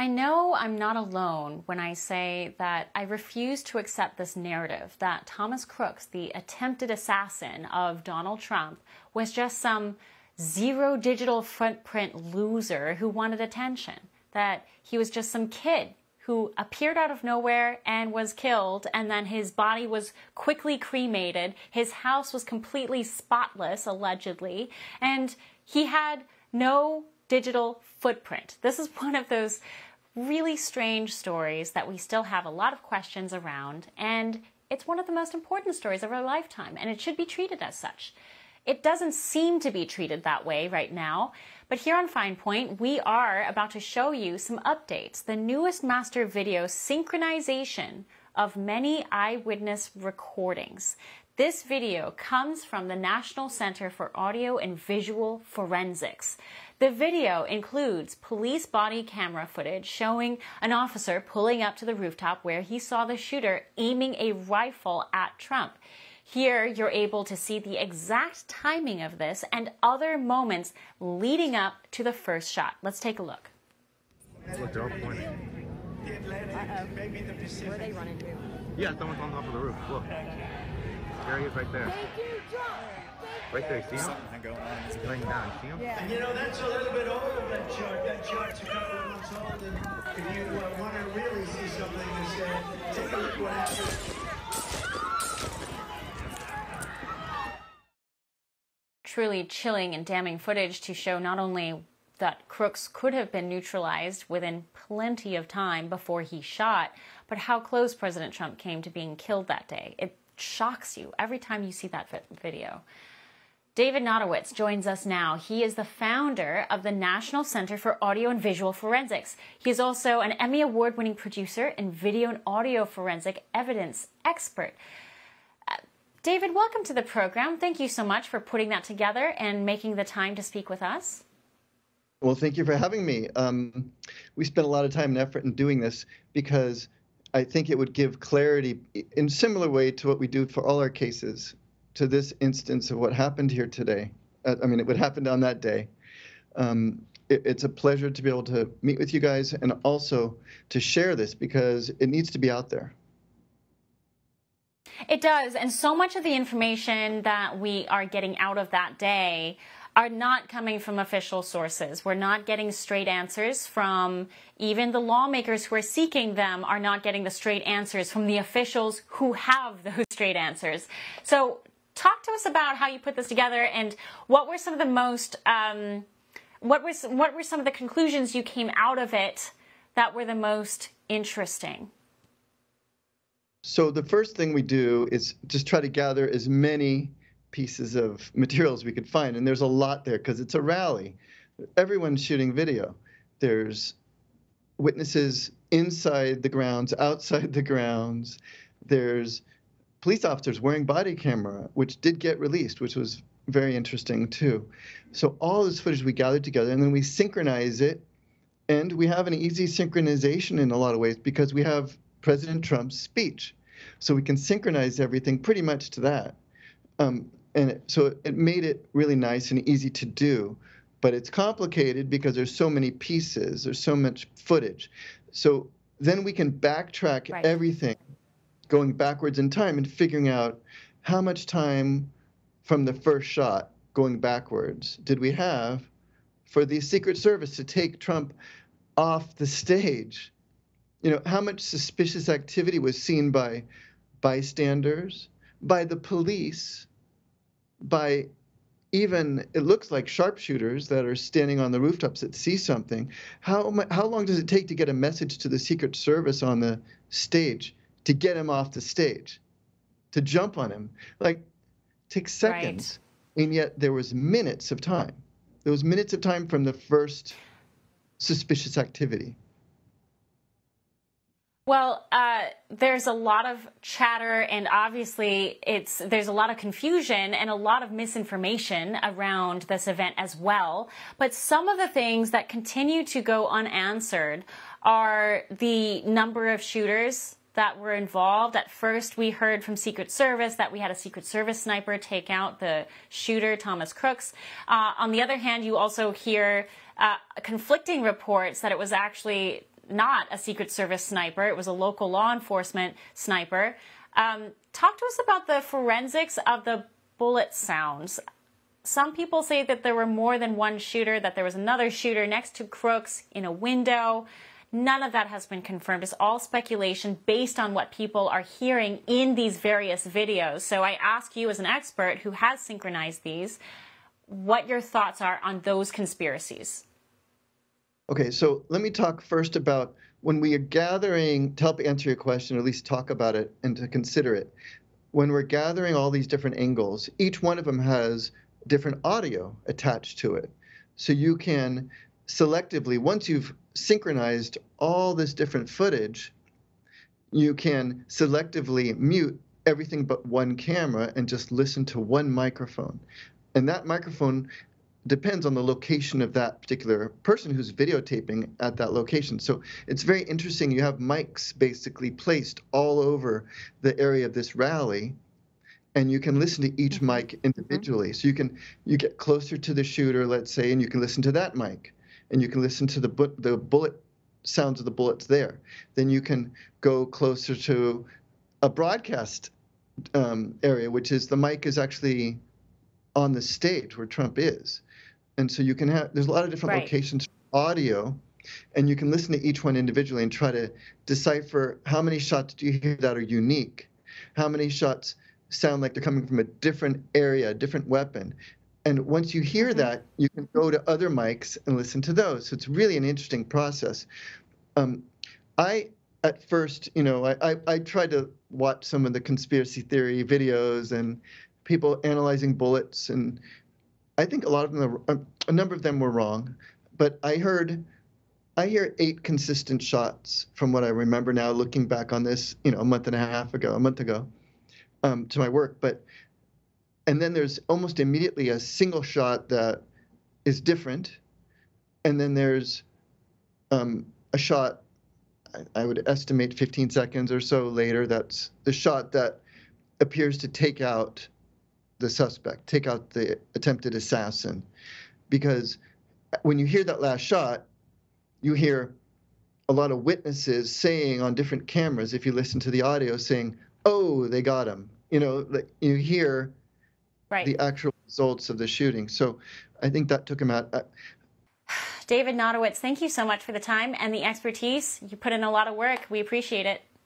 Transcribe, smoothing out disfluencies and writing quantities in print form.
I know I'm not alone when I say that I refuse to accept this narrative that Thomas Crooks, the attempted assassin of Donald Trump, was just some zero digital footprint loser who wanted attention, that he was just some kid who appeared out of nowhere and was killed, and then his body was quickly cremated. His house was completely spotless, allegedly, and he had no digital footprint. This is one of those really strange stories that we still have a lot of questions around, and it's one of the most important stories of our lifetime, and it should be treated as such. It doesn't seem to be treated that way right now, but here on Fine Point, we are about to show you some updates, the newest master video synchronization of many eyewitness recordings. This video comes from the National Center for Audio and Visual Forensics. The video includes police body camera footage showing an officer pulling up to the rooftop where he saw the shooter aiming a rifle at Trump. Here, you're able to see the exact timing of this and other moments leading up to the first shot. Let's take a look. Look, they're all pointing. Where are they running to? Yeah, someone's on top of the roof. Look. There he is right there. Right there, see him? He's laying down, see him? Yeah. And you know, that's a little bit old, that chart. That chart's a couple of months old. And if you want to really see something, take a look what happened. Truly chilling and damning footage to show not only that Crooks could have been neutralized within plenty of time before he shot, but how close President Trump came to being killed that day. It shocks you every time you see that video. David Notowitz joins us now. He is the founder of the National Center for Audio and Visual Forensics. He is also an Emmy Award-winning producer and video and audio forensic evidence expert. David, welcome to the program. Thank you so much for putting that together and making the time to speak with us. Well, thank you for having me. We spent a lot of time and effort in doing this because I think it would give clarity in similar way to what we do for all our cases to this instance of what happened here today. I mean, it would happen on that day. It's a pleasure to be able to meet with you guys and also to share this because it needs to be out there. It does, and so much of the information that we are getting out of that day are not coming from official sources. We're not getting straight answers from even the lawmakers who are seeking them are not getting the straight answers from the officials who have those straight answers. So talk to us about how you put this together and what were some of the most, what were some of the conclusions you came out of it that were the most interesting? So the first thing we do is just try to gather as many pieces of material as we could find. And there's a lot there because it's a rally. Everyone's shooting video. There's witnesses inside the grounds, outside the grounds. There's police officers wearing body camera, which did get released, which was very interesting too. So all this footage we gathered together and then we synchronize it. And we have an easy synchronization in a lot of ways because we have President Trump's speech. So we can synchronize everything pretty much to that. So it made it really nice and easy to do. But it's complicated because there's so many pieces, there's so much footage. So then we can backtrack everything, going backwards in time and figuring out how much time from the first shot going backwards did we have for the Secret Service to take Trump off the stage. You know, how much suspicious activity was seen by bystanders, by the police, by even, it looks like sharpshooters that are standing on the rooftops that see something. How long does it take to get a message to the Secret Service on the stage to get him off the stage, to jump on him? Like, it takes seconds, and yet there was minutes of time. There was minutes of time from the first suspicious activity. Well, there's a lot of chatter, and obviously there's a lot of confusion and a lot of misinformation around this event as well. But some of the things that continue to go unanswered are the number of shooters that were involved. At first, we heard from Secret Service that we had a Secret Service sniper take out the shooter, Thomas Crooks. On the other hand, you also hear conflicting reports that it was actually not a Secret Service sniper. It was a local law enforcement sniper. Talk to us about the forensics of the bullet sounds. Some people say that there were more than one shooter, that there was another shooter next to Crooks in a window. None of that has been confirmed. It's all speculation based on what people are hearing in these various videos. So I ask you as an expert who has synchronized these, what your thoughts are on those conspiracies. Okay, so let me talk first about when we are gathering, to help answer your question, or at least talk about it and to consider it. When we're gathering all these different angles, each one of them has different audio attached to it. So you can selectively, once you've synchronized all this different footage, you can selectively mute everything but one camera and just listen to one microphone. And that microphone depends on the location of that particular person who's videotaping at that location. So it's very interesting. You have mics basically placed all over the area of this rally, and you can listen to each mic individually. So you get closer to the shooter, let's say, and you can listen to that mic, and you can listen to the bullet sounds of the bullets there. Then you can go closer to a broadcast area, which is the mic is actually on the stage where Trump is. And so you can have, there's a lot of different locations for audio, and you can listen to each one individually and try to decipher how many shots do you hear that are unique, how many shots sound like they're coming from a different area, a different weapon. And once you hear that, you can go to other mics and listen to those. So it's really an interesting process. At first, I tried to watch some of the conspiracy theory videos and people analyzing bullets, and I think a number of them were wrong, but I hear 8 consistent shots from what I remember now, looking back on this, a month ago, to my work. And then there's almost immediately a single shot that is different, and then there's a shot, I would estimate 15 seconds or so later, that's the shot that appears to take out the suspect, take out the attempted assassin. Because when you hear that last shot, you hear a lot of witnesses saying on different cameras, if you listen to the audio, saying, oh, they got him. You hear the actual results of the shooting. So I think that took him out. David Notowitz, thank you so much for the time and the expertise. You put in a lot of work. We appreciate it.